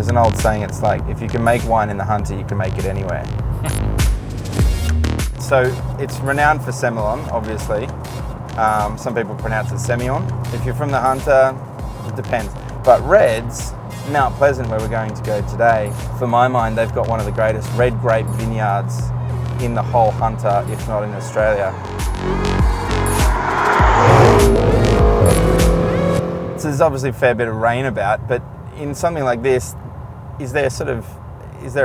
there's an old saying, it's like, if you can make wine in the Hunter, you can make it anywhere. So it's renowned for Semillon, obviously. Some people pronounce it Semillon. If you're from the Hunter, it depends. But Reds, Mount Pleasant, where we're going to go today, for my mind, they've got one of the greatest red grape vineyards in the whole Hunter, if not in Australia. So there's obviously a fair bit of rain about, but in something like this, is there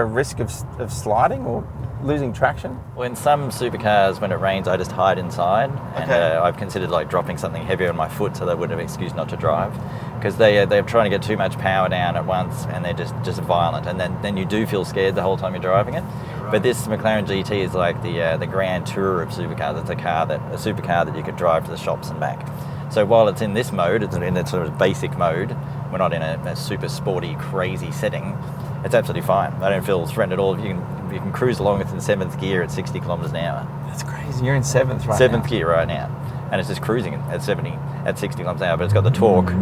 a risk of sliding or losing traction? Well, in some supercars, when it rains, I just hide inside, and I've considered like dropping something heavier on my foot so they would have an excuse not to drive, because they're trying to get too much power down at once, and they're just violent, and then you do feel scared the whole time you're driving it. Right. But this McLaren GT is like the Grand Tour of supercars. It's a supercar that you could drive to the shops and back. So while it's in this mode, it's in that sort of basic mode, we're not in a super sporty, crazy setting, it's absolutely fine. I don't feel threatened at all. You can cruise along with in 7th gear at 60 kilometers an hour. That's crazy. You're in 7th right now. 7th gear right now. And it's just cruising at 60 kilometers an hour, but it's got the torque.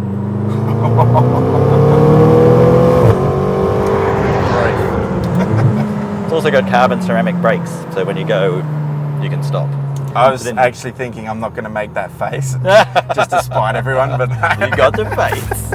It's also got carbon ceramic brakes, so when you go, you can stop. I was actually thinking I'm not going to make that face just to spite everyone, but you got the face.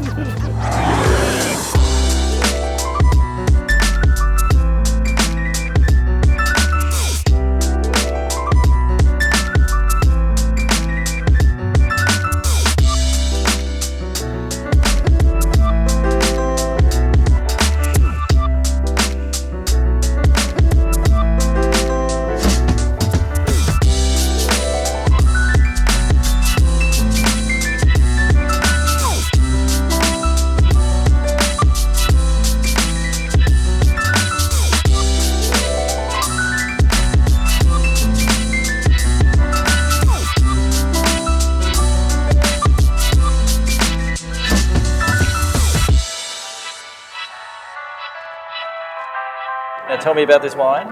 Now tell me about this wine.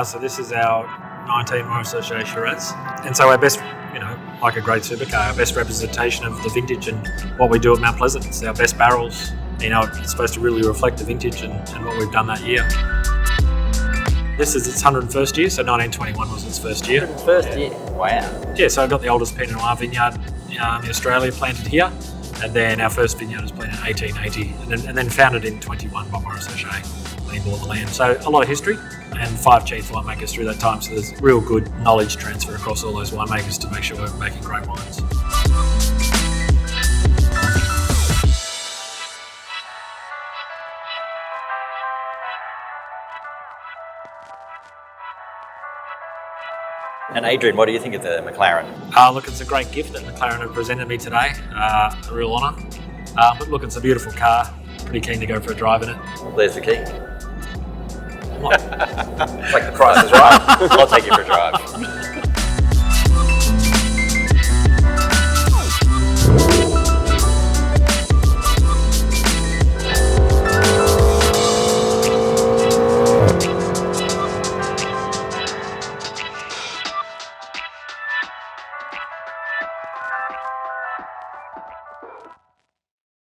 So this is our 19 Wine Association Shiraz. And so our best, like a great supercar, our best representation of the vintage and what we do at Mount Pleasant. It's our best barrels. It's supposed to really reflect the vintage and what we've done that year. This is its 101st year, so 1921 was its first year. First year? Wow. Yeah, so I got the oldest Pinot Noir vineyard in Australia planted here. And then our first vineyard was planted in 1880 and then founded in 21 by Maurice O'Shea. He bought the land. So a lot of history and 5 chief winemakers through that time. So there's real good knowledge transfer across all those winemakers to make sure we're making great wines. And Adrian, what do you think of the McLaren? Look, it's a great gift that McLaren have presented me today. A real honour. But look, it's a beautiful car. Pretty keen to go for a drive in it. There's the key. What? It's like the price is right. I'll take you for a drive.